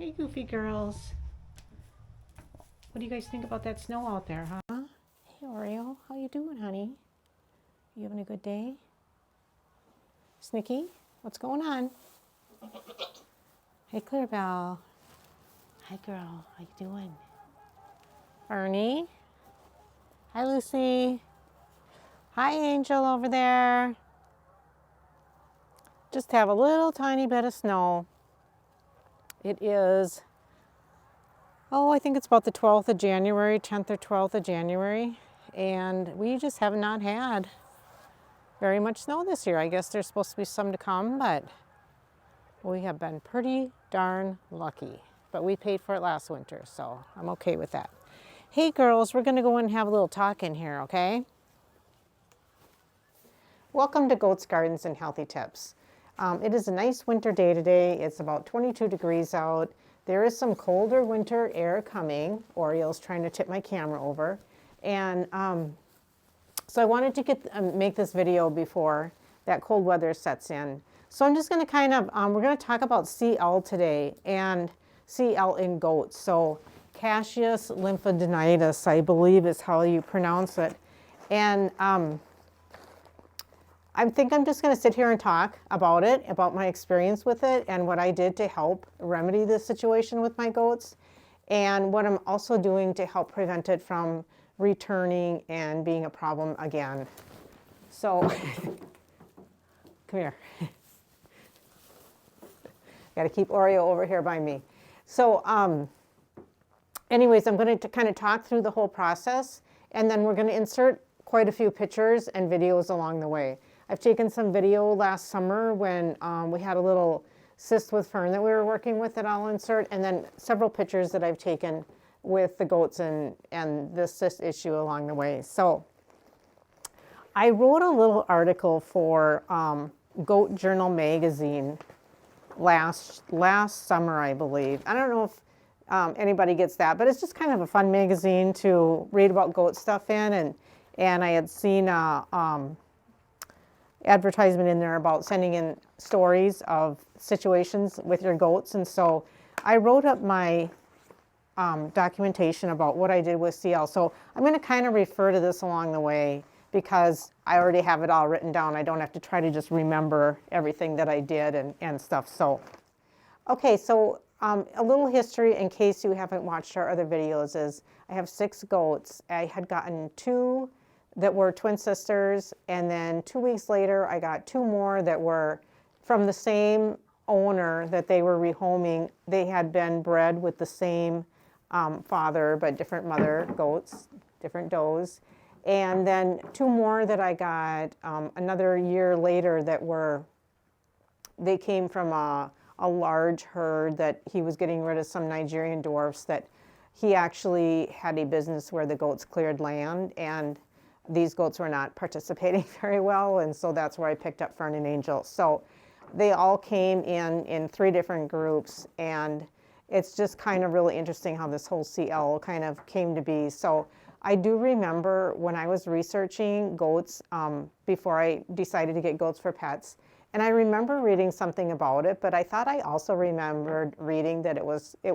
Hey, goofy girls. What do you guys think about that snow out there, huh? Hey, Oreo. How you doing, honey? You having a good day? Snicky, what's going on? Hey, Clarabelle. Hi, girl. How you doing? Ernie. Hi, Lucy. Hi, Angel over there. Just have a little tiny bit of snow. It is, I think it's about the 12th of January, 10th or 12th of January. And we just have not had very much snow this year. I guess there's supposed to be some to come, but we have been pretty darn lucky. But we paid for it last winter, so I'm okay with that. Hey girls, we're gonna go in and have a little talk in here, okay? Welcome to Goats Gardens and Healthy Tips. It is a nice winter day today. It's about 22 degrees out. There is some colder winter air coming. Oriole's trying to tip my camera over. And so I wanted to make this video before that cold weather sets in. So I'm just going to we're going to talk about CL today, and CL in goats. So Caseous Lymphadenitis, I believe is how you pronounce it. And I think I'm just going to sit here and talk about it, about my experience with it and what I did to help remedy this situation with my goats, and what I'm also doing to help prevent it from returning and being a problem again. So, come here. Got to keep Oreo over here by me. So, anyways, I'm going to kind of talk through the whole process, and then we're going to insert quite a few pictures and videos along the way. I've taken some video last summer when we had a little cyst with fern that we were working with that I'll insert, and then several pictures that I've taken with the goats and this cyst issue along the way. So I wrote a little article for Goat Journal magazine last summer, I believe. I don't know if anybody gets that, but it's just kind of a fun magazine to read about goat stuff in, and I had seen advertisement in there about sending in stories of situations with your goats, and so I wrote up my documentation about what I did with CL. So I'm going to kind of refer to this along the way because I already have it all written down. I don't have to try to just remember everything that I did and stuff. So, okay, so a little history in case you haven't watched our other videos is I have 6 goats. I had gotten 2 that were twin sisters, and then 2 weeks later I got 2 more that were from the same owner that they were rehoming. They had been bred with the same father but different mother goats, different does. And then 2 more that I got another year later they came from a large herd that he was getting rid of some Nigerian dwarfs that he actually had a business where the goats cleared land, and these goats were not participating very well, and so that's where I picked up Fern and Angel. So they all came in 3 different groups, and it's just kind of really interesting how this whole CL kind of came to be. So I do remember when I was researching goats before I decided to get goats for pets, and I remember reading something about it, but I thought I also remembered reading that it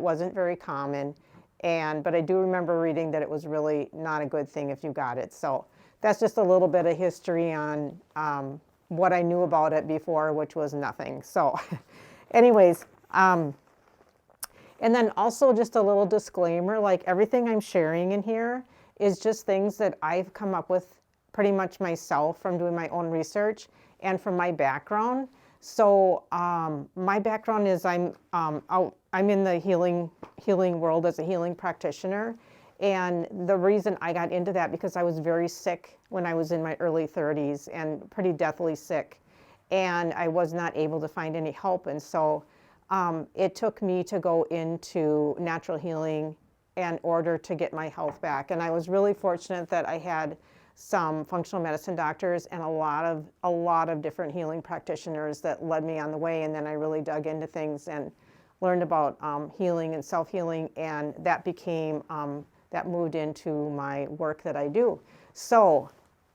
wasn't very common, but I do remember reading that it was really not a good thing if you got it. So that's just a little bit of history on what I knew about it before, which was nothing. So anyways, and then also just a little disclaimer, like everything I'm sharing in here is just things that I've come up with pretty much myself from doing my own research and from my background. So my background is I'm in the healing world as a healing practitioner. And the reason I got into that because I was very sick when I was in my early 30s and pretty deathly sick. And I was not able to find any help. And so it took me to go into natural healing in order to get my health back. And I was really fortunate that I had some functional medicine doctors and a lot of different healing practitioners that led me on the way. And then I really dug into things and learned about healing and self-healing, and that became that moved into my work that I do. So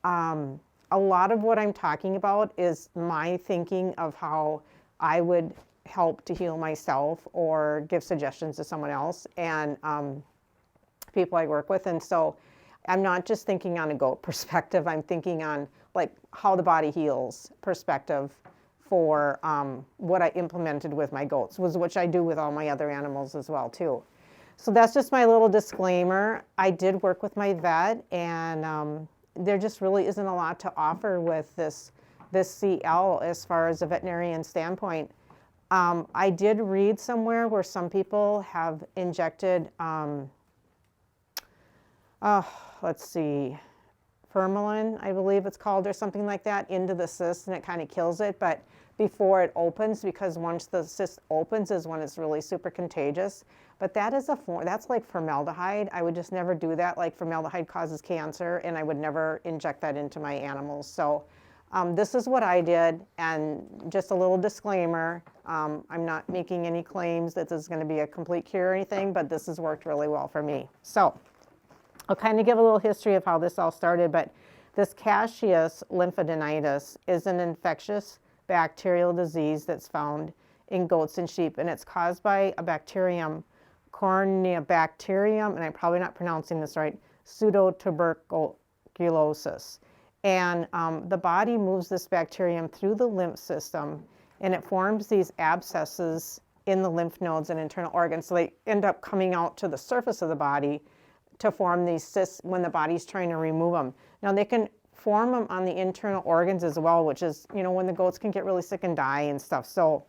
a lot of what I'm talking about is my thinking of how I would help to heal myself or give suggestions to someone else and people I work with. And so I'm not just thinking on a goat perspective, I'm thinking on like how the body heals perspective for what I implemented with my goats, which I do with all my other animals as well too. So that's just my little disclaimer. I did work with my vet, and there just really isn't a lot to offer with this CL as far as a veterinarian standpoint. I did read somewhere where some people have injected, let's see, formalin, I believe it's called, or something like that, into the cyst, and it kind of kills it. But before it opens, because once the cyst opens is when it's really super contagious. But that is that's like formaldehyde. I would just never do that. Like formaldehyde causes cancer, and I would never inject that into my animals. So this is what I did, and just a little disclaimer, I'm not making any claims that this is going to be a complete cure or anything, but this has worked really well for me. So I'll kind of give a little history of how this all started, but this Caseous Lymphadenitis is an infectious bacterial disease that's found in goats and sheep, and it's caused by a bacterium, Corynebacterium, and I'm probably not pronouncing this right, pseudotuberculosis. And the body moves this bacterium through the lymph system, and it forms these abscesses in the lymph nodes and internal organs. So they end up coming out to the surface of the body to form these cysts when the body's trying to remove them. Now they can form them on the internal organs as well, which is, when the goats can get really sick and die and stuff. So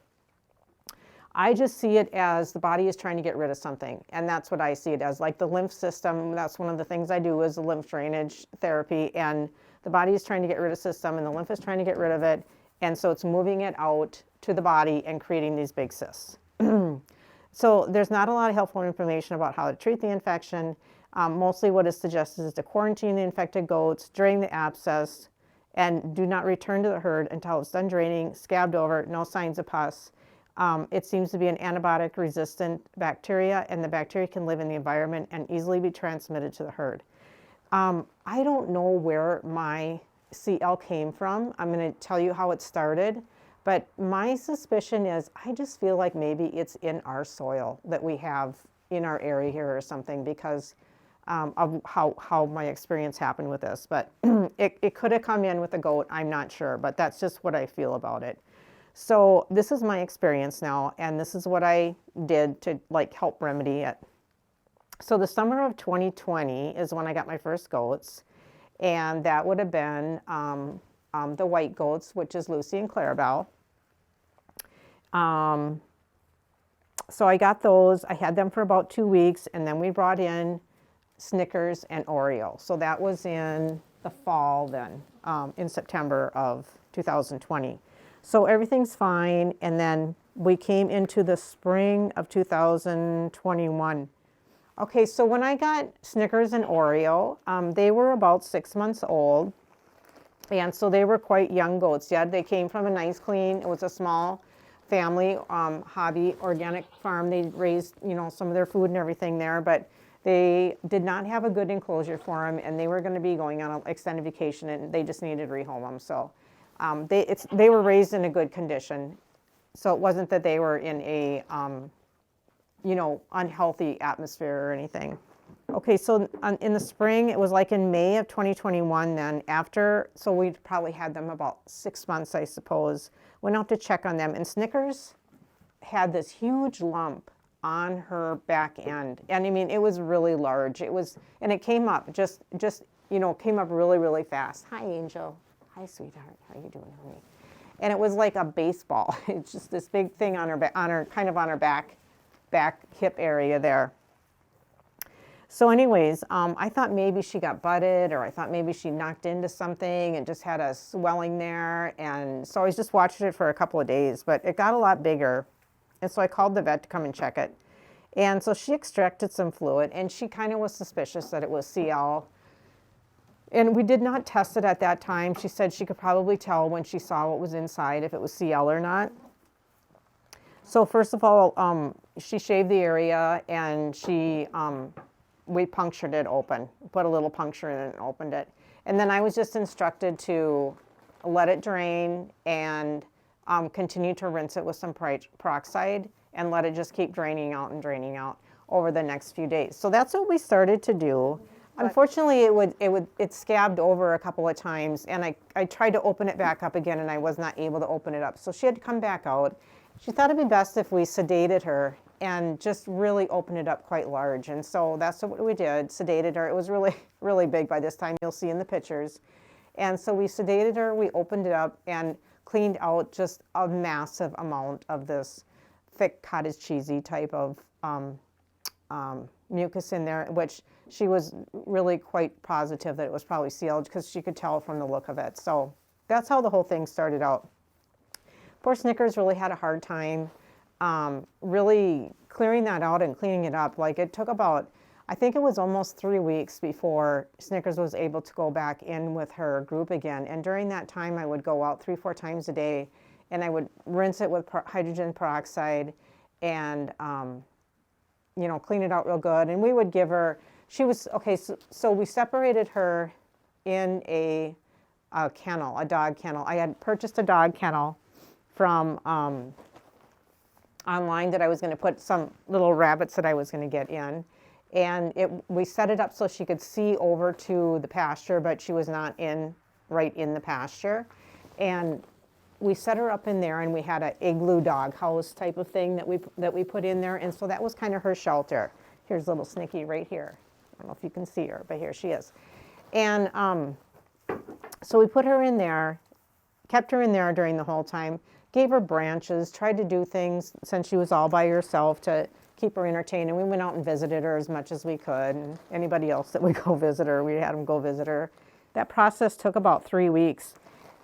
I just see it as the body is trying to get rid of something. And that's what I see it as. Like the lymph system, that's one of the things I do is the lymph drainage therapy. And the body is trying to get rid of system, and the lymph is trying to get rid of it. And so it's moving it out to the body and creating these big cysts. So there's not a lot of helpful information about how to treat the infection. Mostly what is suggested is to quarantine the infected goats during the abscess and do not return to the herd until it's done draining, scabbed over, no signs of pus. It seems to be an antibiotic-resistant bacteria, and the bacteria can live in the environment and easily be transmitted to the herd. I don't know where my CL came from. I'm going to tell you how it started, but my suspicion is I just feel like maybe it's in our soil that we have in our area here or something, because of how my experience happened with this. But it could have come in with a goat, I'm not sure, but that's just what I feel about it. So this is my experience now, and this is what I did to help remedy it. So the summer of 2020 is when I got my first goats, and that would have been the white goats, which is Lucy and Clarabelle. So I got those. I had them for about 2 weeks, and then we brought in Snickers and Oreo. So that was in the fall then, in September of 2020. So everything's fine, and then we came into the spring of 2021. Okay, so when I got Snickers and Oreo, they were about 6 months old, and so they were quite young goats yet. They came from a nice, clean, it was a small family hobby organic farm. They raised, some of their food and everything there, but they did not have a good enclosure for them, and they were going to be going on an extended vacation, and they just needed to rehome them. So they were raised in a good condition. So it wasn't that they were in a unhealthy atmosphere or anything. Okay, so in the spring, it was like in May of 2021 then, so we probably had them about 6 months, I suppose. Went out to check on them, and Snickers had this huge lump on her back end. And I mean, it was really large. And it came up came up really, really fast. Hi, Angel. Hi, sweetheart. How you doing, honey? And it was like a baseball. It's just this big thing on her back hip area there. So anyways, I thought maybe she got butted, or I thought maybe she knocked into something and just had a swelling there. And so I was just watching it for a couple of days, but it got a lot bigger. And so I called the vet to come and check it. And so she extracted some fluid, and she kind of was suspicious that it was CL. And we did not test it at that time. She said she could probably tell when she saw what was inside if it was CL or not. So first of all, she shaved the area, and we punctured it open, put a little puncture in it and opened it. And then I was just instructed to let it drain and continue to rinse it with some peroxide and let it just keep draining out and draining out over the next few days. So that's what we started to do. Unfortunately, it scabbed over a couple of times, and I tried to open it back up again, and I was not able to open it up. So she had to come back out. She thought it'd be best if we sedated her and just really open it up quite large. And so that's what we did, sedated her. It was really, really big by this time, you'll see in the pictures. And so we sedated her, we opened it up and cleaned out just a massive amount of this thick cottage cheesy type of mucus in there, which she was really quite positive that it was probably sealed because she could tell from the look of it. So that's how the whole thing started out. Poor Snickers really had a hard time really clearing that out and cleaning it up. Like, it took about, I think it was almost 3 weeks before Snickers was able to go back in with her group again. And during that time, I would go out 3-4 times a day, and I would rinse it with hydrogen peroxide and, you know, clean it out real good. And we would give her, she was, okay, so we separated her in a kennel, a dog kennel. I had purchased a dog kennel from online that I was going to put some little rabbits that I was going to get in. And we set it up so she could see over to the pasture, but she was not right in the pasture. And we set her up in there, and we had an igloo dog house type of thing that we put in there. And so that was kind of her shelter. Here's little Snicky right here. I don't know if you can see her, but here she is. And so we put her in there, kept her in there during the whole time, gave her branches, tried to do things since she was all by herself to keep her entertained. And we went out and visited her as much as we could. And anybody else that would go visit her, we had them go visit her. That process took about 3 weeks.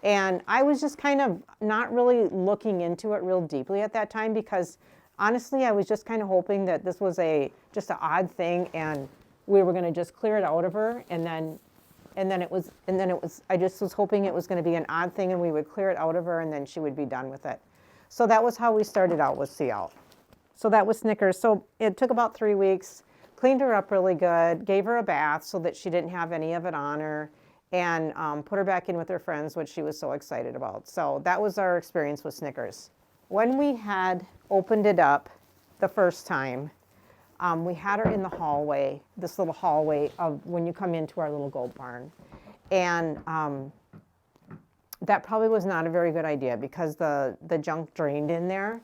And I was just kind of not really looking into it real deeply at that time, because honestly, I was just kind of hoping that this was just an odd thing, and we were going to just clear it out of her. And then it was, I just was hoping it was going to be an odd thing, and we would clear it out of her, and then she would be done with it. So that was how we started out with CL. So that was Snickers. So it took about 3 weeks, cleaned her up really good, gave her a bath so that she didn't have any of it on her, and put her back in with her friends, which she was so excited about. So that was our experience with Snickers. When we had opened it up the first time, we had her in the hallway, this little hallway of when you come into our little goat barn. And that probably was not a very good idea, because the junk drained in there.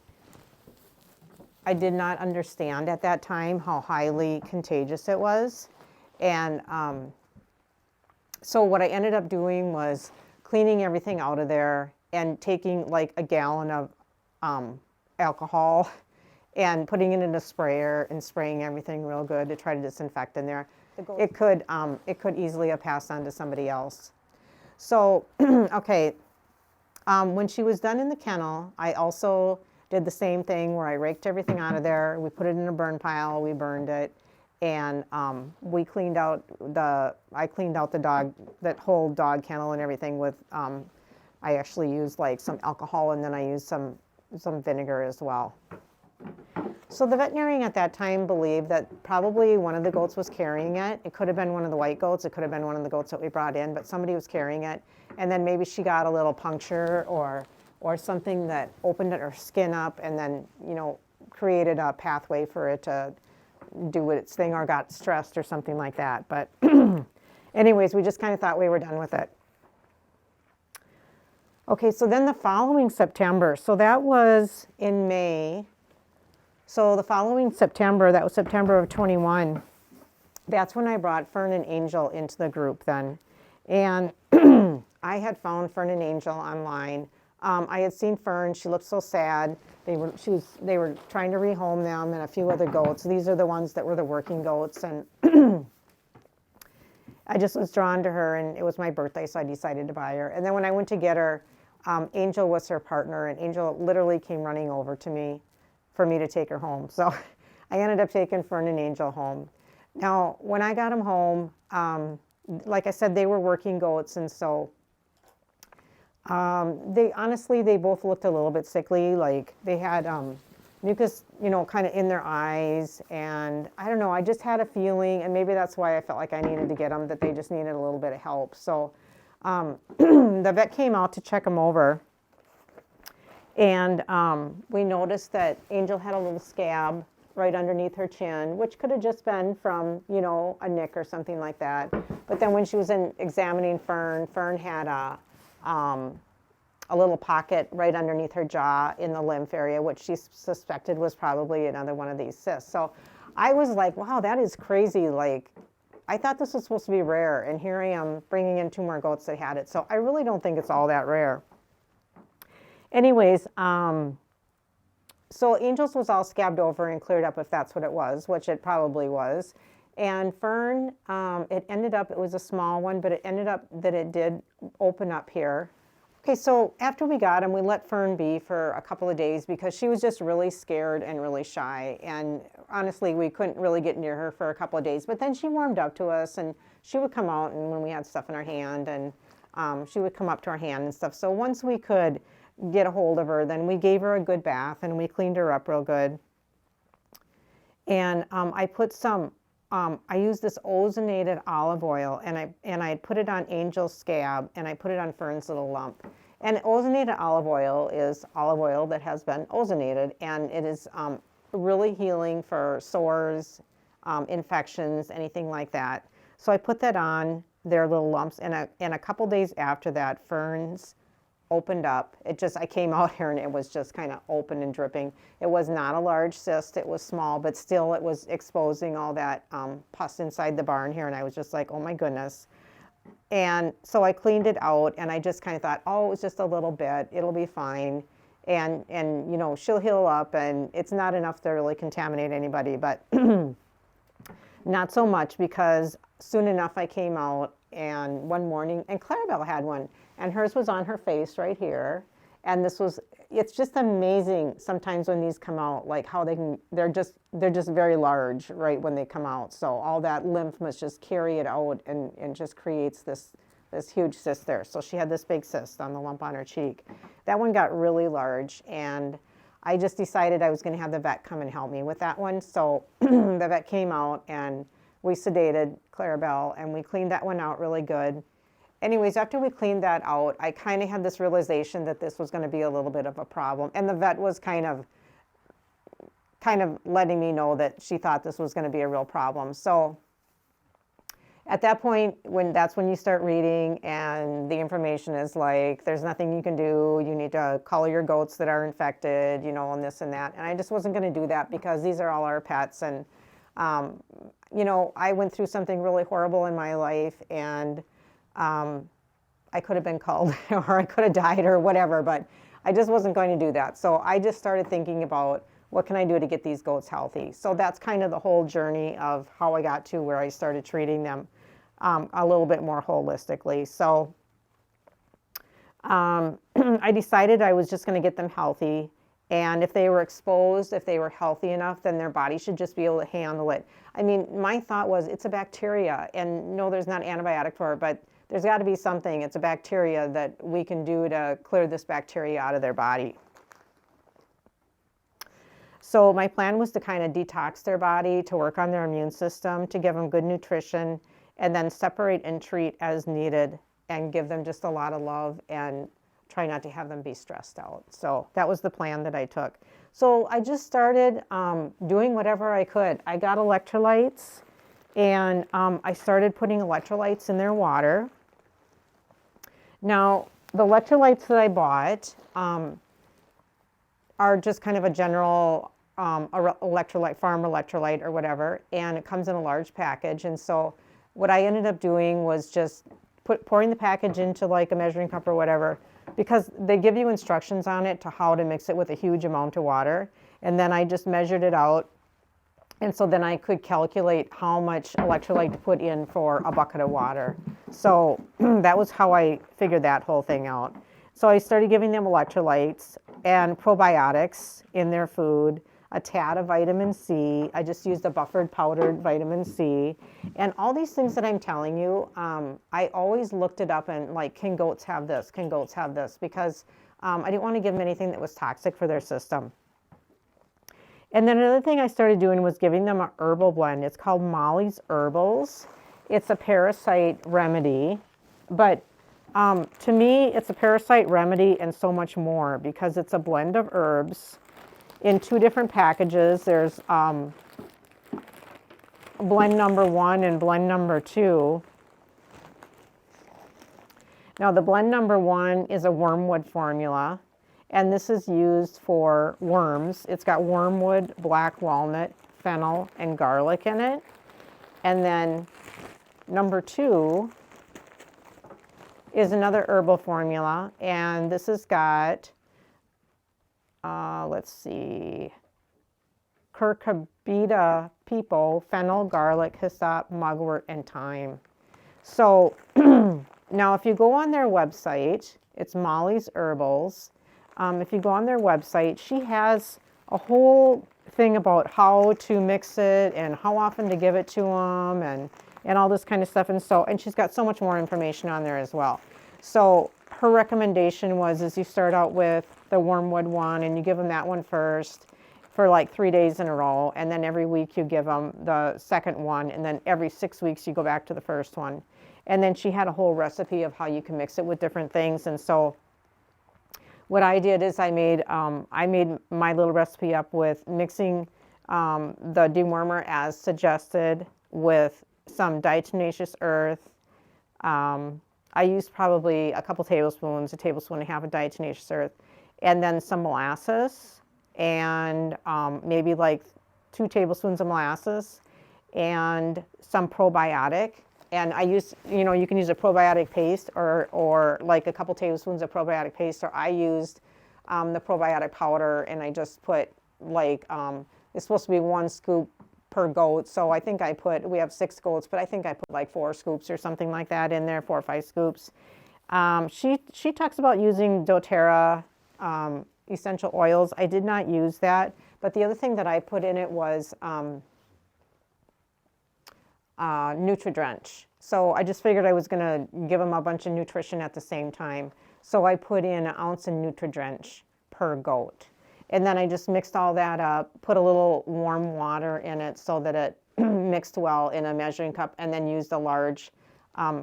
I did not understand at that time how highly contagious it was. And so what I ended up doing was cleaning everything out of there and taking like a gallon of alcohol and putting it in a sprayer and spraying everything real good to try to disinfect in there. It could easily have passed on to somebody else. So, okay, when she was done in the kennel, I also did the same thing where I raked everything out of there. We put it in a burn pile, we burned it, and I cleaned out the dog, that whole dog kennel and everything with, I actually used like some alcohol, and then I used some vinegar as well. So the veterinarian at that time believed that probably one of the goats was carrying it. It could have been one of the white goats. It could have been one of the goats that we brought in, but somebody was carrying it. And then maybe she got a little puncture or something that opened her skin up, and then, you know, created a pathway for it to do its thing, or got stressed or something like that. But anyways, we just kind of thought we were done with it. Okay, so then the following September, so that was in May. So the following September, that was September of 21, that's when I brought Fern and Angel into the group then. And I had found Fern and Angel online. I had seen Fern, she looked so sad. They were trying to rehome them, and a few other goats. These are the ones that were the working goats, and I just was drawn to her, and it was my birthday, so I decided to buy her. And then when I went to get her, Angel was her partner, and Angel literally came running over to me for me to take her home. So I ended up taking Fern and Angel home. Now, when I got them home, like I said, they were working goats, and so they both looked a little bit sickly. Like they had mucus, you know, kind of in their eyes, and I don't know, I just had a feeling, and maybe that's why I felt like I needed to get them, that they just needed a little bit of help. So the vet came out to check them over, And we noticed that Angel had a little scab right underneath her chin, which could have just been from, you know, a nick or something like that. But then when she was examining Fern, Fern had a little pocket right underneath her jaw in the lymph area, which she suspected was probably another one of these cysts. So I was like, wow, that is crazy. Like, I thought this was supposed to be rare, and here I am bringing in 2 more goats that had it. So I really don't think it's all that rare. Anyways, so Angel's was all scabbed over and cleared up, if that's what it was, which it probably was. And Fern, it was a small one, but it ended up that it did open up here. Okay, so after we got him, we let Fern be for a couple of days because she was just really scared and really shy. And honestly, we couldn't really get near her for a couple of days. But then she warmed up to us, and she would come out, and when we had stuff in our hand, and she would come up to our hand and stuff. So once we could get a hold of her, then we gave her a good bath, and we cleaned her up real good. And I put some, I used this ozonated olive oil, and I put it on Angel's scab, and I put it on Fern's little lump. And ozonated olive oil is olive oil that has been ozonated, and it is really healing for sores, infections, anything like that. So I put that on their little lumps, and a couple days after that, Fern's opened up. I came out here and it was just kind of open and dripping. It was not a large cyst, it was small, but still it was exposing all that pus inside the barn here, and I was just like, oh my goodness. And so I cleaned it out, and I just kind of thought, oh, it was just a little bit, it'll be fine. And you know, she'll heal up, and it's not enough to really contaminate anybody, but not so much, because soon enough I came out, and one morning, and Clarabelle had one, and hers was on her face right here. And it's just amazing sometimes when these come out, like how they're just very large right when they come out. So all that lymph must just carry it out and just creates this huge cyst there. So she had this big cyst on the lump on her cheek. That one got really large, and I just decided I was going to have the vet come and help me with that one. So the vet came out, and we sedated Clarabelle, and we cleaned that one out really good. Anyways, after we cleaned that out, I kind of had this realization that this was going to be a little bit of a problem. And the vet was kind of letting me know that she thought this was going to be a real problem. So at that point, that's when you start reading, and the information is like, there's nothing you can do. You need to color your goats that are infected, you know, and this and that. And I just wasn't going to do that because these are all our pets. And, you know, I went through something really horrible in my life, and I could have been called or I could have died or whatever, but I just wasn't going to do that. So I just started thinking about what can I do to get these goats healthy. So that's kind of the whole journey of how I got to where I started treating them a little bit more holistically. So I decided I was just going to get them healthy. And if they were exposed, if they were healthy enough, then their body should just be able to handle it. I mean, my thought was, it's a bacteria, and no, there's not an antibiotic for it, but there's got to be something. It's a bacteria that we can do to clear this bacteria out of their body. So my plan was to kind of detox their body, to work on their immune system, to give them good nutrition, and then separate and treat as needed, and give them just a lot of love, and try not to have them be stressed out. So that was the plan that I took. So I just started doing whatever I could. I got electrolytes, and I started putting electrolytes in their water. Now, the electrolytes that I bought are just kind of a general electrolyte, farm electrolyte or whatever, and it comes in a large package. And so what I ended up doing was just pouring the package into like a measuring cup or whatever, because they give you instructions on it to how to mix it with a huge amount of water. And then I just measured it out. And so then I could calculate how much electrolyte to put in for a bucket of water. So that was how I figured that whole thing out. So I started giving them electrolytes and probiotics in their food, a tad of vitamin C. I just used a buffered powdered vitamin C. And all these things that I'm telling you, I always looked it up and like, can goats have this? Can goats have this? Because I didn't want to give them anything that was toxic for their system. And then another thing I started doing was giving them a herbal blend. It's called Molly's Herbals. It's a parasite remedy, but To me, it's a parasite remedy and so much more because it's a blend of herbs in 2 different packages. There's blend number 1 and blend number 2. Now, the blend number 1 is a wormwood formula, and this is used for worms. It's got wormwood, black walnut, fennel, and garlic in it. And then number 2 is another herbal formula, and this has got, let's see, cucurbita, pepo, fennel, garlic, hyssop, mugwort, and thyme. So now if you go on their website, it's Molly's Herbals. If you go on their website, she has a whole thing about how to mix it and how often to give it to them and all this kind of stuff. And she's got so much more information on there as well. So her recommendation is you start out with the wormwood one and you give them that one first for like 3 days in a row. And then every week you give them the second one. And then every 6 weeks you go back to the first one. And then she had a whole recipe of how you can mix it with different things. And so what I did is I made my little recipe up with mixing the dewormer as suggested with some diatomaceous earth. I used probably a couple tablespoons, a tablespoon and a half of diatomaceous earth, and then some molasses, and maybe like 2 tablespoons of molasses, and some probiotic. And I use, you can use a probiotic paste or like a couple tablespoons of probiotic paste, or I used the probiotic powder, and I just put like, it's supposed to be 1 scoop per goat. So I think we have 6 goats, but I think I put like 4 scoops or something like that in there, 4 or 5 scoops. She talks about using doTERRA essential oils. I did not use that, but the other thing that I put in it was Nutri-Drench. So I just figured I was going to give them a bunch of nutrition at the same time. So I put in 1 ounce of Nutri-Drench per goat. And then I just mixed all that up, put a little warm water in it so that it mixed well in a measuring cup, and then used a large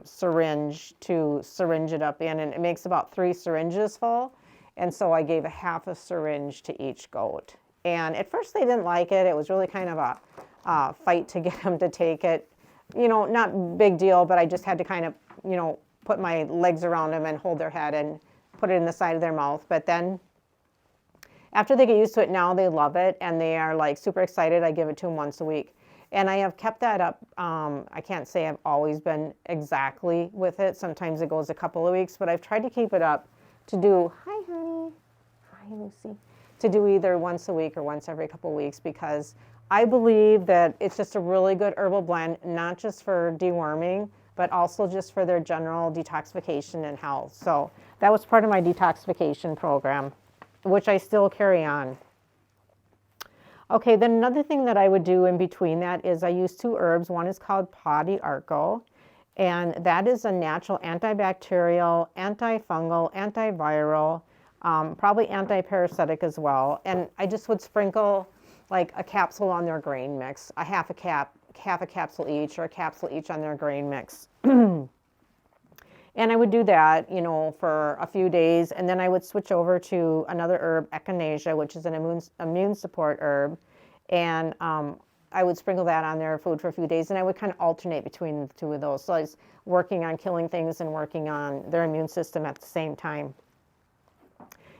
syringe to syringe it up in. And it makes about 3 syringes full. And so I gave a half a syringe to each goat. And at first they didn't like it. It was really kind of a fight to get them to take it. Not big deal, but I just had to kind of, put my legs around them and hold their head and put it in the side of their mouth. But then after they get used to it, now they love it and they are like super excited. I give it to them once a week. And I have kept that up. I can't say I've always been exactly with it. Sometimes it goes a couple of weeks, but I've tried to keep it up to do, hi honey, hi Lucy, to do either once a week or once every couple of weeks, because I believe that it's just a really good herbal blend, not just for deworming, but also just for their general detoxification and health. So that was part of my detoxification program, which I still carry on. Okay, then another thing that I would do in between that is I use 2 herbs. One is called Pau d'Arco, and that is a natural antibacterial, antifungal, antiviral, probably antiparasitic as well. And I just would sprinkle like a capsule on their grain mix, half a capsule each, or a capsule each on their grain mix. And I would do that, for a few days, and then I would switch over to another herb, echinacea, which is an immune support herb, and I would sprinkle that on their food for a few days, and I would kind of alternate between the 2 of those. So I was working on killing things and working on their immune system at the same time.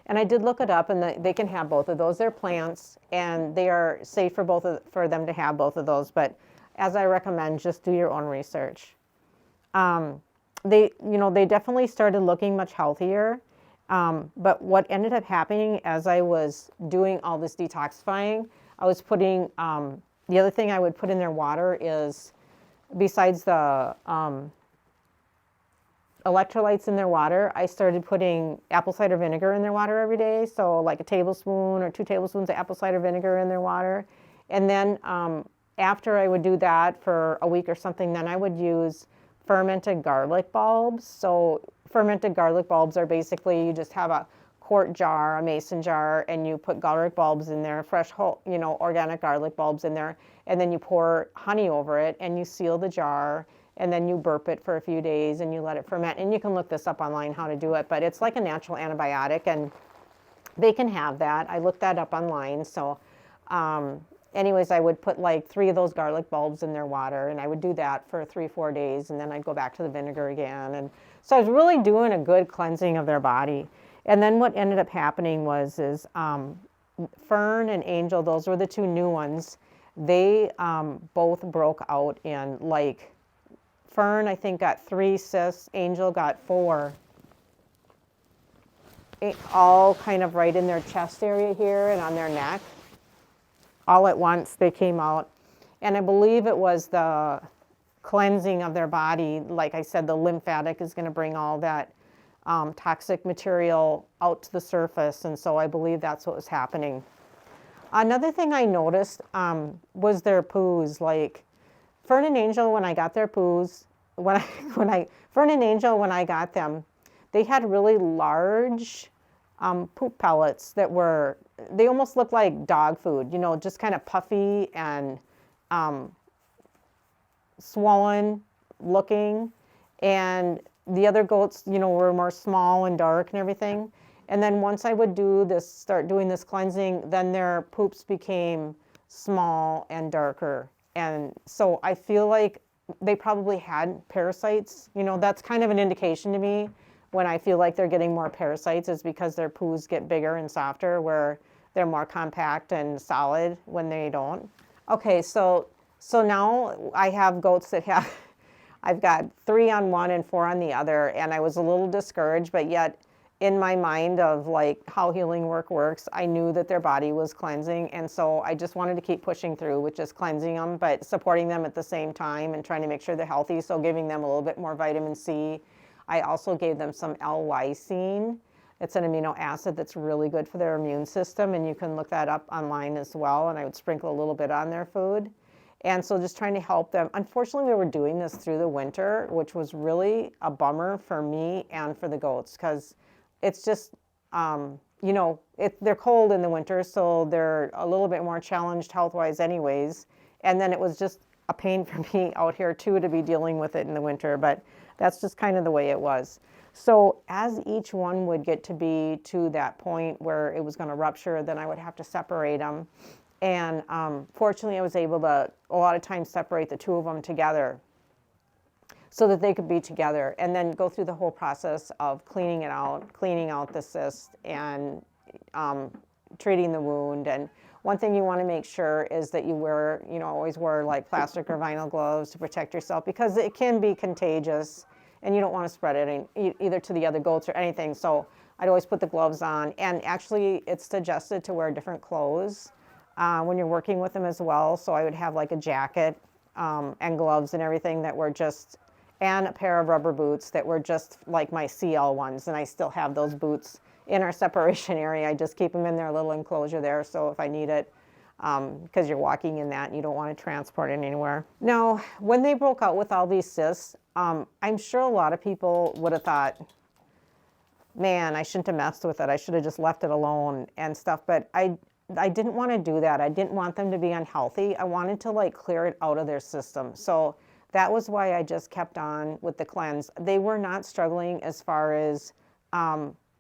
And I did look it up, and they can have both of those. They're plants, and they are safe for them to have both of those. But as I recommend, just do your own research. They definitely started looking much healthier. But what ended up happening as I was doing all this detoxifying, I was putting, the other thing I would put in their water is, besides the electrolytes in their water, I started putting apple cider vinegar in their water every day. So like a tablespoon or 2 tablespoons of apple cider vinegar in their water. And then after I would do that for a week or something, then I would use fermented garlic bulbs. So fermented garlic bulbs are basically, you just have a quart jar, a mason jar, and you put garlic bulbs in there, fresh whole, organic garlic bulbs in there, and then you pour honey over it and you seal the jar. and then you burp it for a few days and you let it ferment. And you can look this up online how to do it, but it's like a natural antibiotic, and they can have that. I looked that up online. So anyways, I would put like 3 of those garlic bulbs in their water, and I would do that for 3-4 days, and then I'd go back to the vinegar again. And so I was really doing a good cleansing of their body. And then what ended up happening was Fern and Angel, those were the 2 new ones. They both broke out in, like, Fern, I think, got 3 cysts. Angel got 4. All kind of right in their chest area here and on their neck. All at once they came out. And I believe it was the cleansing of their body. Like I said, the lymphatic is going to bring all that toxic material out to the surface. And so I believe that's what was happening. Another thing I noticed was their poos. Like Fern and Angel, when I got their poos, Fern and Angel, when I got them, they had really large poop pellets that they almost looked like dog food, you know, just kind of puffy and swollen looking. And the other goats, you know, were more small and dark and everything. And then once I would start doing this cleansing, then their poops became small and darker. And so I feel like they probably had parasites. You know, that's kind of an indication to me when I feel like they're getting more parasites, is because their poos get bigger and softer, where they're more compact and solid when they don't. Okay, so now I have goats that I've got 3 on one and 4 on the other, and I was a little discouraged, but yet in my mind of like how healing work works, I knew that their body was cleansing, and so I just wanted to keep pushing through with just cleansing them, but supporting them at the same time and trying to make sure they're healthy, so giving them a little bit more vitamin C. I also gave them some L-lysine. It's an amino acid that's really good for their immune system, and you can look that up online as well, and I would sprinkle a little bit on their food. And so just trying to help them. Unfortunately, we were doing this through the winter, which was really a bummer for me and for the goats, because it's just, you know, they're cold in the winter, so they're a little bit more challenged health-wise anyways. And then it was just a pain for me out here too to be dealing with it in the winter, but that's just kind of the way it was. So as each one would get to be to that point where it was going to rupture, then I would have to separate them. And fortunately, I was able to, a lot of times, separate the 2 of them together so that they could be together, and then go through the whole process of cleaning out the cyst and treating the wound. And one thing you want to make sure is that you wear, you know, always wear like plastic or vinyl gloves to protect yourself, because it can be contagious and you don't want to spread it either to the other goats or anything. So I'd always put the gloves on, and actually it's suggested to wear different clothes when you're working with them as well. So I would have like a jacket and gloves and everything that were just, and a pair of rubber boots that were just like my CL ones. And I still have those boots in our separation area. I just keep them in their little enclosure there, so if I need it, because you're walking in that and you don't want to transport it anywhere. Now, when they broke out with all these cysts, I'm sure a lot of people would have thought, man, I shouldn't have messed with it. I should have just left it alone and stuff. But I didn't want to do that. I didn't want them to be unhealthy. I wanted to like clear it out of their system. So that was why I just kept on with the cleanse. They were not struggling as far as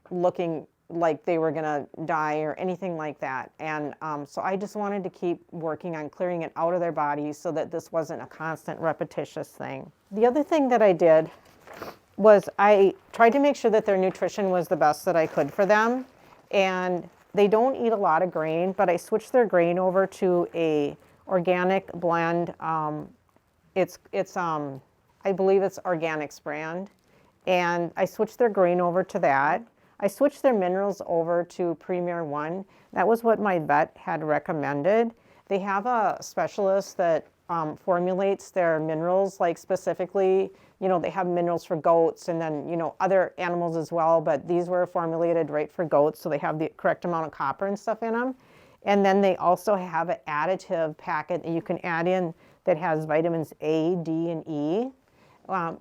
looking like they were going to die or anything like that. And so I just wanted to keep working on clearing it out of their bodies so that this wasn't a constant repetitious thing. The other thing that I did was I tried to make sure that their nutrition was the best that I could for them. And they don't eat a lot of grain, but I switched their grain over to a organic blend. I believe it's Organics brand. And I switched their grain over to that. I switched their minerals over to Premier One. That was what my vet had recommended. They have a specialist that formulates their minerals, like specifically, you know, they have minerals for goats and then, you know, other animals as well, but these were formulated right for goats, so they have the correct amount of copper and stuff in them. And then they also have an additive packet that you can add in that has vitamins A, D, and E.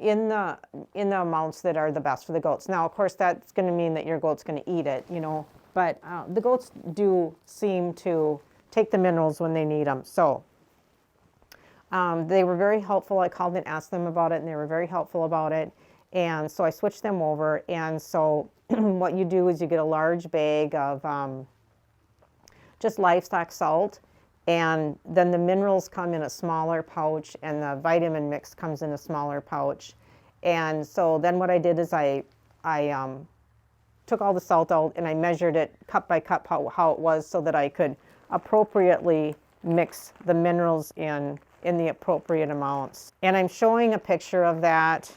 In the amounts that are the best for the goats. Now, of course, that's going to mean that your goat's going to eat it, you know, but the goats do seem to take the minerals when they need them. So They were very helpful. I called and asked them about it, and they were very helpful about it. And so I switched them over. And so what you do is you get a large bag of just livestock salt, and then the minerals come in a smaller pouch, and the vitamin mix comes in a smaller pouch. And so then what I did is I took all the salt out and I measured it cup by cup how it was, so that I could appropriately mix the minerals in the appropriate amounts. And I'm showing a picture of that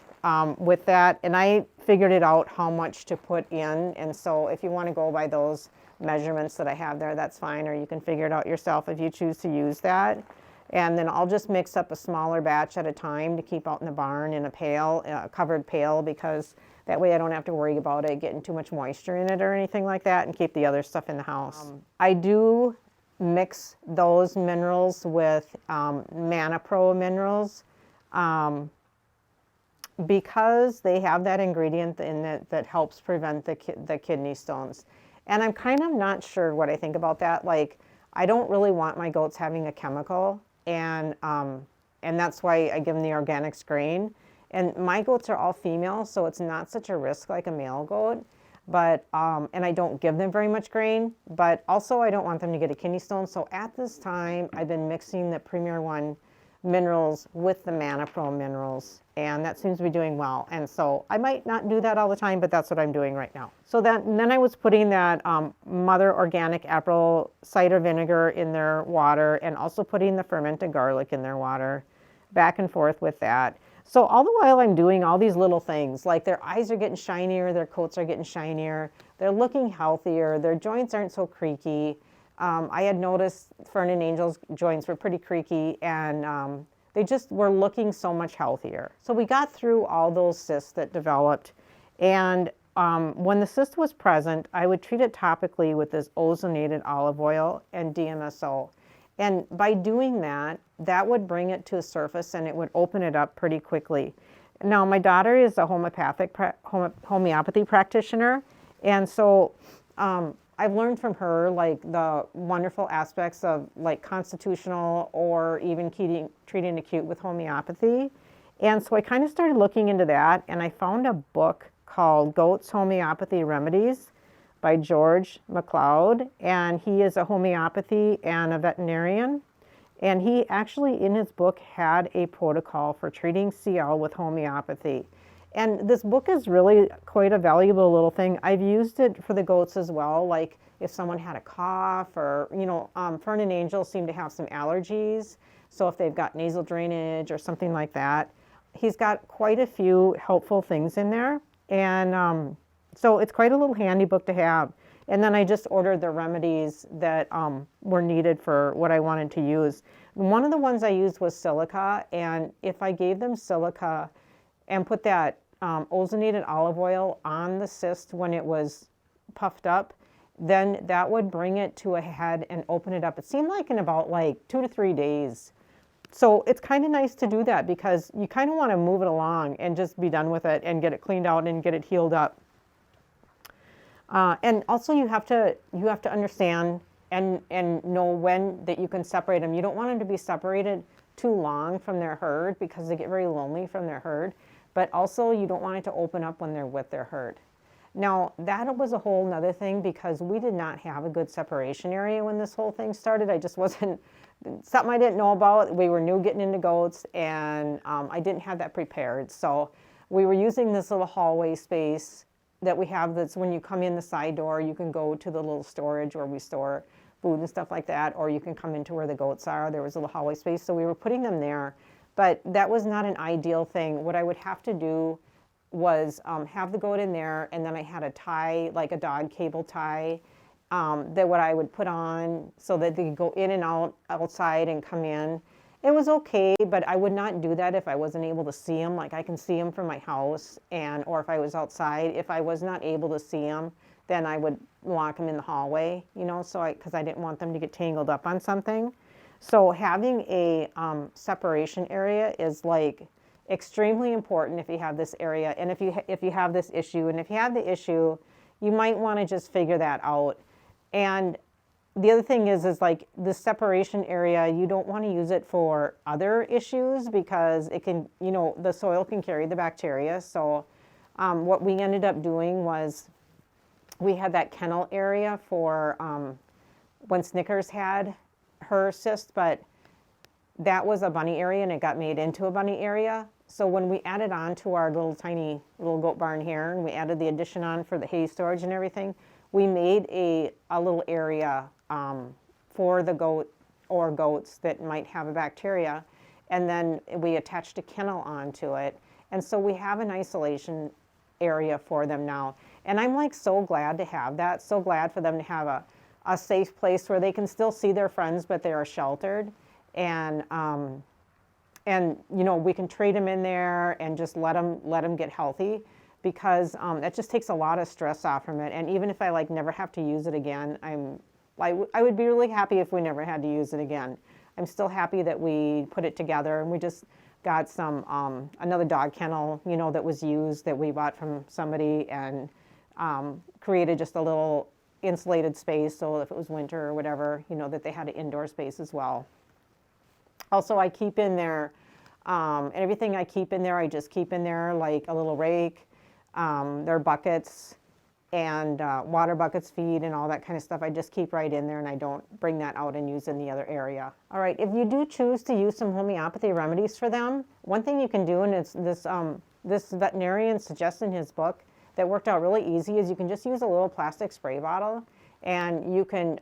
with that, and I figured it out how much to put in. And so if you want to go by those measurements that I have there, that's fine, or you can figure it out yourself if you choose to use that. And then I'll just mix up a smaller batch at a time to keep out in the barn in a pail, a covered pail, because that way I don't have to worry about it getting too much moisture in it or anything like that, and keep the other stuff in the house. I do mix those minerals with ManaPro minerals because they have that ingredient in it that helps prevent the kidney stones. And I'm kind of not sure what I think about that. Like, I don't really want my goats having a chemical, and that's why I give them the organics grain. And my goats are all female, so it's not such a risk like a male goat. But and I don't give them very much grain, but also I don't want them to get a kidney stone. So at this time, I've been mixing the Premier One minerals with the ManaPro minerals, and that seems to be doing well. And so I might not do that all the time, but that's what I'm doing right now. So then I was putting that Mother Organic apple cider vinegar in their water, and also putting the fermented garlic in their water, back and forth with that. So all the while I'm doing all these little things, like their eyes are getting shinier, their coats are getting shinier, they're looking healthier, their joints aren't so creaky. I had noticed Fern and Angel's joints were pretty creaky, and they just were looking so much healthier. So we got through all those cysts that developed, and when the cyst was present, I would treat it topically with this ozonated olive oil and DMSO. And by doing that, that would bring it to a surface, and it would open it up pretty quickly. Now, my daughter is a homeopathy practitioner, and so I've learned from her like the wonderful aspects of like constitutional or even treating acute with homeopathy. And so I kind of started looking into that, and I found a book called Goats Homeopathy Remedies by George MacLeod, and he is a homeopathy and a veterinarian. And he actually, in his book, had a protocol for treating CL with homeopathy. And this book is really quite a valuable little thing. I've used it for the goats as well, like if someone had a cough, or, you know, Fern and Angel seem to have some allergies. So if they've got nasal drainage or something like that, he's got quite a few helpful things in there. And so it's quite a little handy book to have. And then I just ordered the remedies that were needed for what I wanted to use. One of the ones I used was silica, and if I gave them silica and put that ozonated olive oil on the cyst when it was puffed up, then that would bring it to a head and open it up. It seemed like in about like 2 to 3 days. So it's kind of nice to do that, because you kind of want to move it along and just be done with it and get it cleaned out and get it healed up. And also you have to understand and know when that you can separate them. You don't want them to be separated too long from their herd, because they get very lonely from their herd. But also you don't want it to open up when they're with their herd. Now that was a whole nother thing, because we did not have a good separation area when this whole thing started. I just wasn't, something I didn't know about. We were new getting into goats, and I didn't have that prepared. So we were using this little hallway space that we have, that's when you come in the side door, you can go to the little storage where we store food and stuff like that, or you can come into where the goats are. There was a little hallway space, so we were putting them there. But that was not an ideal thing. What I would have to do was have the goat in there, and then I had a tie, like a dog cable tie, that what I would put on so that they could go in and out, outside and come in. It was okay, but I would not do that if I wasn't able to see them. Like I can see them from my house, or if I was outside. If I was not able to see them, then I would lock them in the hallway, you know, because I didn't want them to get tangled up on something. So having a separation area is like extremely important if you have this area, and if you have this issue. And if you have the issue, you might want to just figure that out. And the other thing is like the separation area, you don't want to use it for other issues because it can, the soil can carry the bacteria. So what we ended up doing was we had that kennel area for when Snickers had her cyst, but that was a bunny area and it got made into a bunny area. So when we added on to our tiny little goat barn here, and we added the addition on for the hay storage and everything, we made a little area for the goat or goats that might have a bacteria, and then we attached a kennel onto it. And so we have an isolation area for them now. And I'm like so glad to have that, so glad for them to have a safe place where they can still see their friends, but they are sheltered. And we can trade them in there and just let them get healthy, because it just takes a lot of stress off from it. And even if I like never have to use it again, I would be really happy if we never had to use it again. I'm still happy that we put it together, and we just got some another dog kennel, that was used that we bought from somebody, and created just a little insulated space, so if it was winter or whatever, that they had an indoor space as well. Also, I keep in there, and everything I keep in there, I just keep in there, like a little rake, their buckets, and water buckets, feed, and all that kind of stuff. I just keep right in there, and I don't bring that out and use in the other area. All right, if you do choose to use some homeopathy remedies for them, one thing you can do, and it's this veterinarian suggests in his book that worked out really easy, is you can just use a little plastic spray bottle, and you can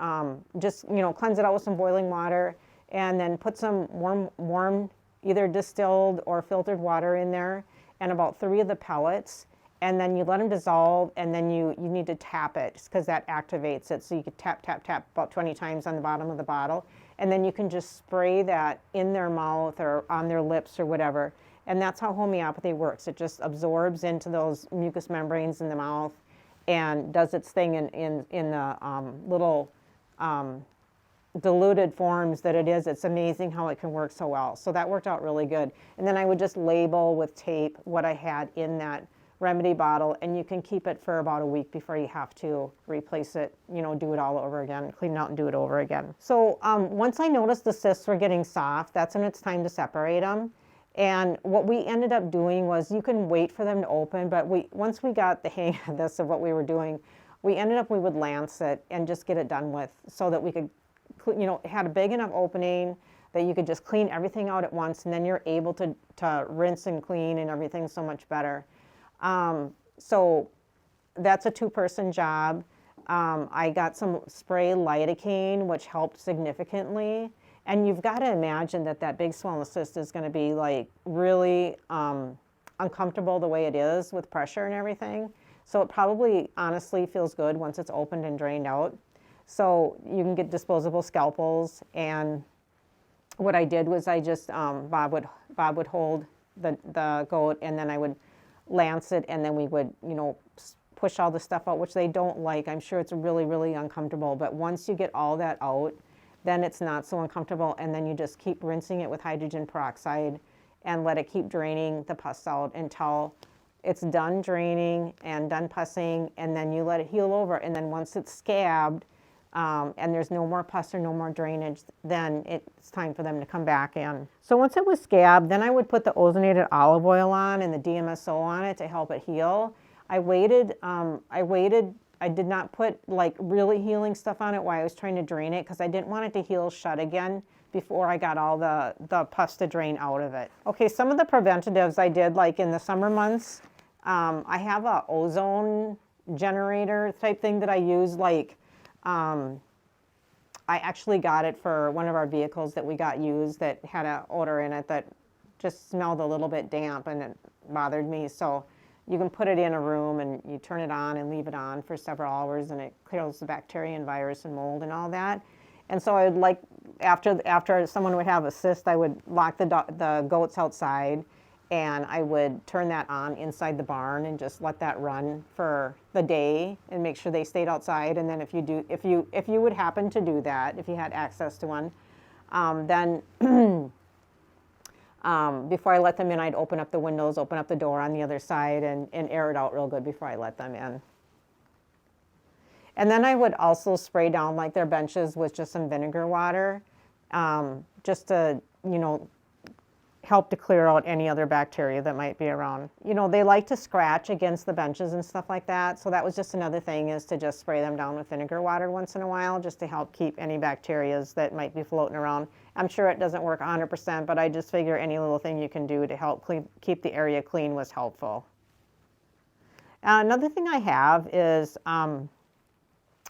just cleanse it out with some boiling water, and then put some warm either distilled or filtered water in there, and about 3 of the pellets. And then you let them dissolve, and then you need to tap it, because that activates it. So you could tap, tap, tap about 20 times on the bottom of the bottle. And then you can just spray that in their mouth or on their lips or whatever. And that's how homeopathy works. It just absorbs into those mucous membranes in the mouth and does its thing in the little diluted forms that it is. It's amazing how it can work so well. So that worked out really good. And then I would just label with tape what I had in that remedy bottle, and you can keep it for about a week before you have to replace it, do it all over again, clean it out and do it over again. So once I noticed the cysts were getting soft, that's when it's time to separate them. And what we ended up doing was, you can wait for them to open, but once we got the hang of this, of what we were doing, we would lance it and just get it done with, so that we could, it had a big enough opening that you could just clean everything out at once, and then you're able to rinse and clean and everything so much better. So that's a 2-person job. I got some spray lidocaine, which helped significantly. And you've got to imagine that big swollen cyst is going to be like really uncomfortable the way it is with pressure and everything. So it probably honestly feels good once it's opened and drained out. So you can get disposable scalpels. And what I did was I just, Bob would hold the goat, and then I would lance it, and then we would, push all the stuff out, which they don't like. I'm sure it's really, really uncomfortable. But once you get all that out, then it's not so uncomfortable. And then you just keep rinsing it with hydrogen peroxide and let it keep draining the pus out until it's done draining and done pussing. And then you let it heal over. And then once it's scabbed, and there's no more pus or no more drainage, then it's time for them to come back in. So once it was scabbed, then I would put the ozonated olive oil on and the DMSO on it to help it heal. I waited, I did not put like really healing stuff on it while I was trying to drain it, because I didn't want it to heal shut again before I got all the pus to drain out of it. Okay, some of the preventatives I did, like in the summer months, I have a ozone generator type thing that I use, like, I actually got it for one of our vehicles that we got used that had an odor in it that just smelled a little bit damp, and it bothered me. So you can put it in a room and you turn it on and leave it on for several hours, and it kills the bacteria and virus and mold and all that. And so I would, like, after someone would have a cyst, I would lock the goats outside, and I would turn that on inside the barn and just let that run for the day and make sure they stayed outside. And then if you would happen to do that, if you had access to one, then before I let them in, I'd open up the windows, open up the door on the other side, and air it out real good before I let them in. And then I would also spray down like their benches with just some vinegar water, just to, you know, help to clear out any other bacteria that might be around. You know, they like to scratch against the benches and stuff like that. So that was just another thing, is to just spray them down with vinegar water once in a while, just to help keep any bacterias that might be floating around. I'm sure it doesn't work 100%, but I just figure any little thing you can do to help keep the area clean was helpful. Another thing I have is I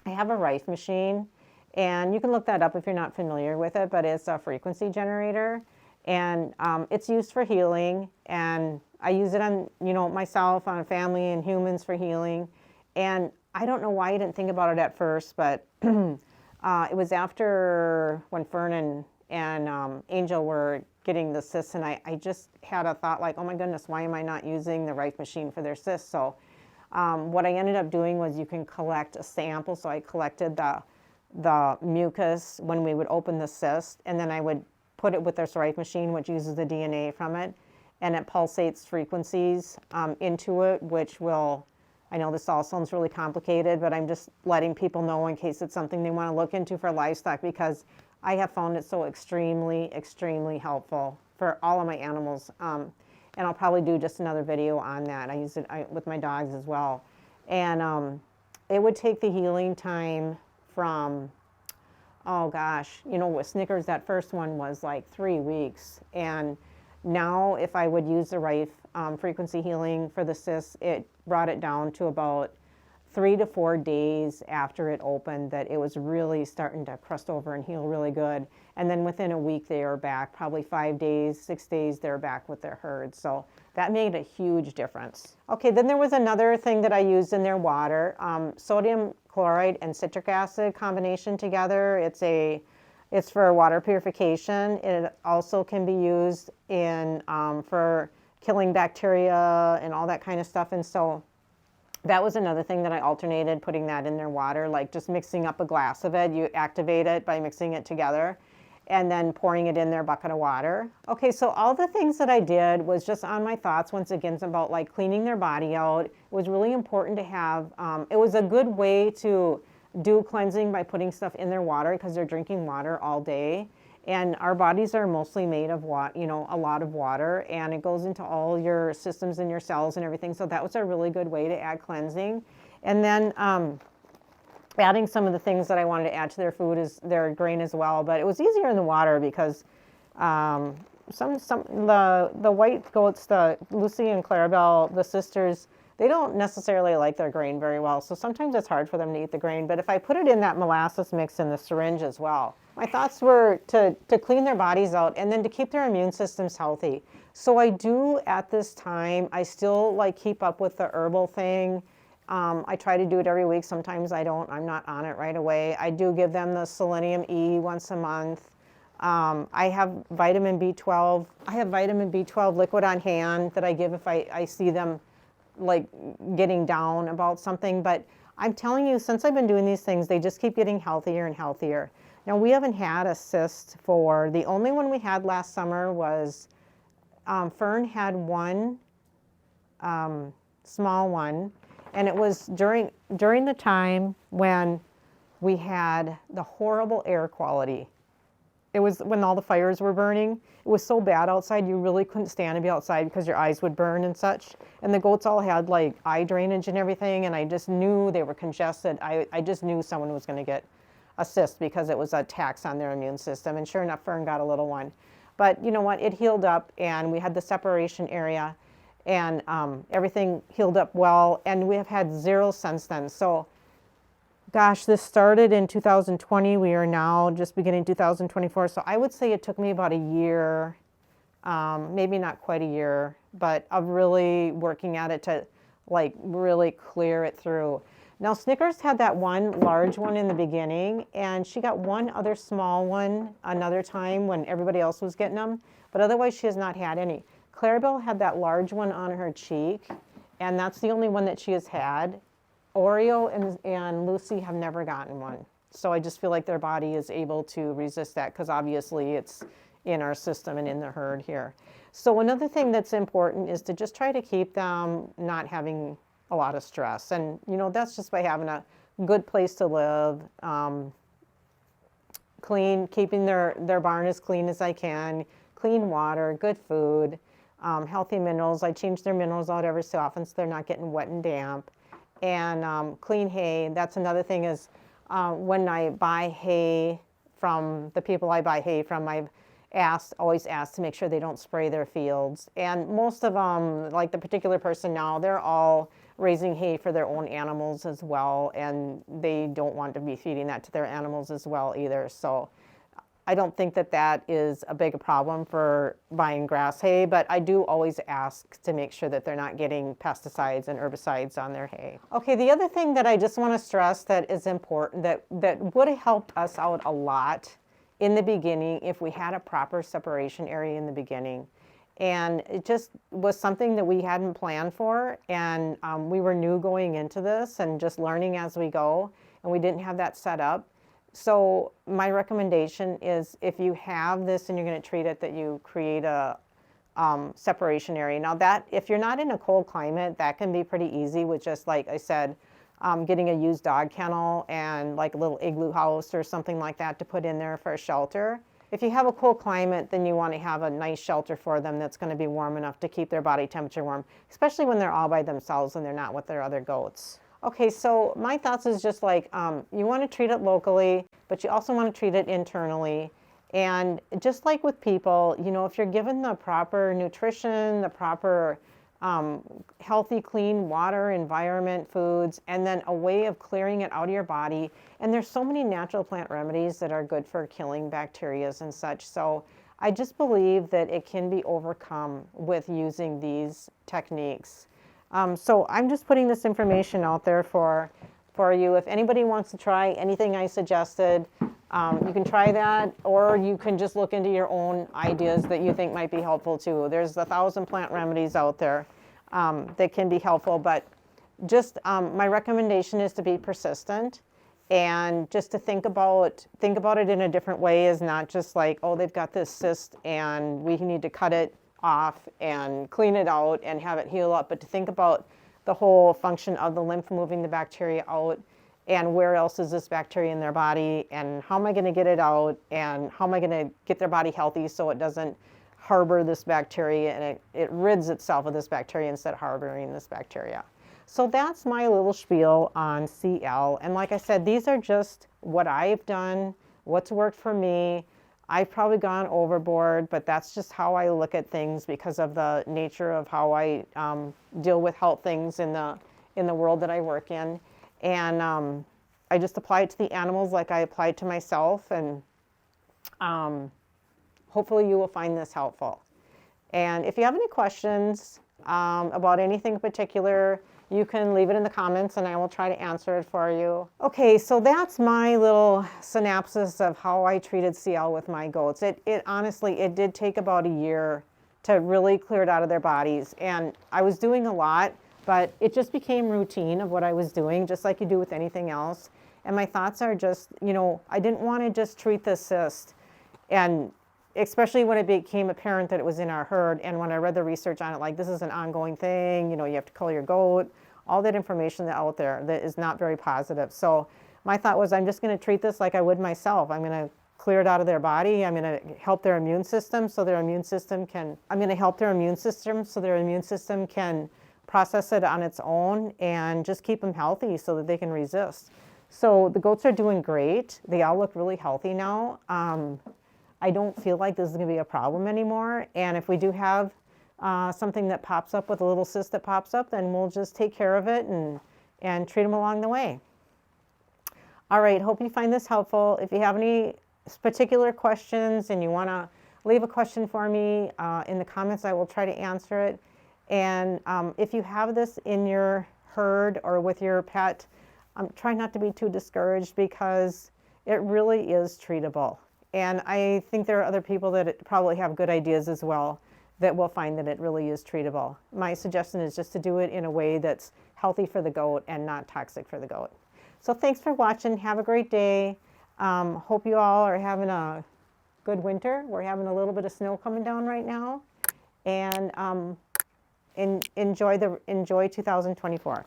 have a Rife machine, and you can look that up if you're not familiar with it, but it's a frequency generator. And it's used for healing, and I use it on, you know, myself, on family and humans for healing. And I don't know why I didn't think about it at first, but it was after when Fern and Angel were getting the cysts, and I just had a thought like, oh my goodness, why am I not using the Rife machine for their cysts? So what I ended up doing was you can collect a sample. So I collected the mucus when we would open the cyst, and then I would put it with this Rife machine, which uses the DNA from it, and it pulsates frequencies into it, which will, I know this all sounds really complicated, but I'm just letting people know in case it's something they want to look into for livestock, because I have found it so extremely, extremely helpful for all of my animals. And I'll probably do just another video on that. I use it with my dogs as well. And it would take the healing time from, oh gosh, you know, with Snickers, that first one was like 3 weeks. And now if I would use the Rife frequency healing for the cysts, it brought it down to about 3 to 4 days after it opened, that it was really starting to crust over and heal really good. And then within a week they were back, probably 5 days, 6 days, they're back with their herd. So that made a huge difference. Okay, then there was another thing that I used in their water, sodium chloride and citric acid combination together. It's for water purification. It also can be used in for killing bacteria and all that kind of stuff. And so that was another thing that I alternated, putting that in their water, like just mixing up a glass of it. You activate it by mixing it together and then pouring it in their bucket of water. Okay, so all the things that I did was just on my thoughts, once again, about like cleaning their body out. It was really important to have, it was a good way to do cleansing by putting stuff in their water, because they're drinking water all day. And our bodies are mostly made of water, you know, a lot of water, and it goes into all your systems and your cells and everything. So that was a really good way to add cleansing. And then adding some of the things that I wanted to add to their food is their grain as well. But it was easier in the water because the white goats, the Lucy and Clarabelle, the sisters, they don't necessarily like their grain very well. So sometimes it's hard for them to eat the grain. But if I put it in that molasses mix in the syringe as well, my thoughts were to clean their bodies out and then to keep their immune systems healthy. So I do at this time, I still like keep up with the herbal thing. I try to do it every week. Sometimes I don't. I'm not on it right away. I do give them the selenium E once a month. I have vitamin B12. I have vitamin B12 liquid on hand that I give if I see them like getting down about something. But I'm telling you, since I've been doing these things, they just keep getting healthier and healthier. Now, we haven't had a cyst for, the only one we had last summer was, Fern had one small one, and it was during the time when we had the horrible air quality. It was when all the fires were burning. It was so bad outside, you really couldn't stand to be outside because your eyes would burn and such. And the goats all had like eye drainage and everything, and I just knew they were congested. I just knew someone was going to get a cyst because it was a tax on their immune system. And sure enough, Fern got a little one. But you know what? It healed up, and we had the separation area, and everything healed up well. And we have had zero since then. So gosh, this started in 2020. We are now just beginning 2024. So I would say it took me about a year, maybe not quite a year, but of really working at it to like really clear it through. Now, Snickers had that one large one in the beginning, and she got one other small one another time when everybody else was getting them, but otherwise she has not had any. Clarabelle had that large one on her cheek, and that's the only one that she has had. Oreo and Lucy have never gotten one. So I just feel like their body is able to resist that, because obviously it's in our system and in the herd here. So another thing that's important is to just try to keep them not having a lot of stress. And, you know, that's just by having a good place to live, clean, keeping their barn as clean as I can, clean water, good food, healthy minerals. I change their minerals out every so often so they're not getting wet and damp. And clean hay. That's another thing is when I buy hay from the people I buy hay from, I've always asked to make sure they don't spray their fields. And most of them, like the particular person now, they're all raising hay for their own animals as well, and they don't want to be feeding that to their animals as well either. So I don't think that that is a big problem for buying grass hay, but I do always ask to make sure that they're not getting pesticides and herbicides on their hay. Okay, the other thing that I just want to stress that is important, that would have helped us out a lot in the beginning if we had a proper separation area in the beginning. And it just was something that we hadn't planned for, and we were new going into this and just learning as we go, and we didn't have that set up. So my recommendation is if you have this and you're going to treat it, that you create a separation area. Now that, if you're not in a cold climate, that can be pretty easy with just, like I said, getting a used dog kennel and like a little igloo house or something like that to put in there for a shelter. If you have a cold climate, then you want to have a nice shelter for them that's going to be warm enough to keep their body temperature warm, especially when they're all by themselves and they're not with their other goats. Okay, so my thoughts is just like, you want to treat it locally, but you also want to treat it internally. And just like with people, you know, if you're given the proper nutrition, the proper healthy, clean water, environment, foods, and then a way of clearing it out of your body. And there's so many natural plant remedies that are good for killing bacteria and such. So I just believe that it can be overcome with using these techniques. So I'm just putting this information out there for you. If anybody wants to try anything I suggested, you can try that, or you can just look into your own ideas that you think might be helpful too. There's 1,000 plant remedies out there that can be helpful, but just my recommendation is to be persistent and just to think about it in a different way, is not just like, oh, they've got this cyst and we need to cut it off and clean it out and have it heal up, but to think about the whole function of the lymph moving the bacteria out, and where else is this bacteria in their body, and how am I going to get it out, and how am I going to get their body healthy so it doesn't harbor this bacteria and it rids itself of this bacteria instead of harboring this bacteria. So that's my little spiel on CL. And like I said, these are just what I've done, what's worked for me. I've probably gone overboard, but that's just how I look at things because of the nature of how I deal with health things in the world that I work in. And I just apply it to the animals like I apply it to myself, and hopefully you will find this helpful. And if you have any questions about anything in particular, you can leave it in the comments and I will try to answer it for you. Okay, so that's my little synopsis of how I treated CL with my goats. It honestly, it did take about a year to really clear it out of their bodies. And I was doing a lot, but it just became routine of what I was doing, just like you do with anything else. And my thoughts are just, you know, I didn't want to just treat the cyst, and especially when it became apparent that it was in our herd. And when I read the research on it, like, this is an ongoing thing, you know, you have to cull your goat, all that information out there that is not very positive. So my thought was, I'm just going to treat this like I would myself. I'm going to clear it out of their body. I'm going to help their immune system so their immune system can, process it on its own and just keep them healthy so that they can resist. So the goats are doing great. They all look really healthy now. I don't feel like this is going to be a problem anymore. And if we do have something that pops up with a little cyst that pops up, then we'll just take care of it and treat them along the way. All right, hope you find this helpful. If you have any particular questions and you want to leave a question for me in the comments, I will try to answer it. And if you have this in your herd or with your pet, try not to be too discouraged, because it really is treatable. And I think there are other people that probably have good ideas as well that will find that it really is treatable. My suggestion is just to do it in a way that's healthy for the goat and not toxic for the goat. So thanks for watching. Have a great day. Hope you all are having a good winter. We're having a little bit of snow coming down right now. And enjoy 2024.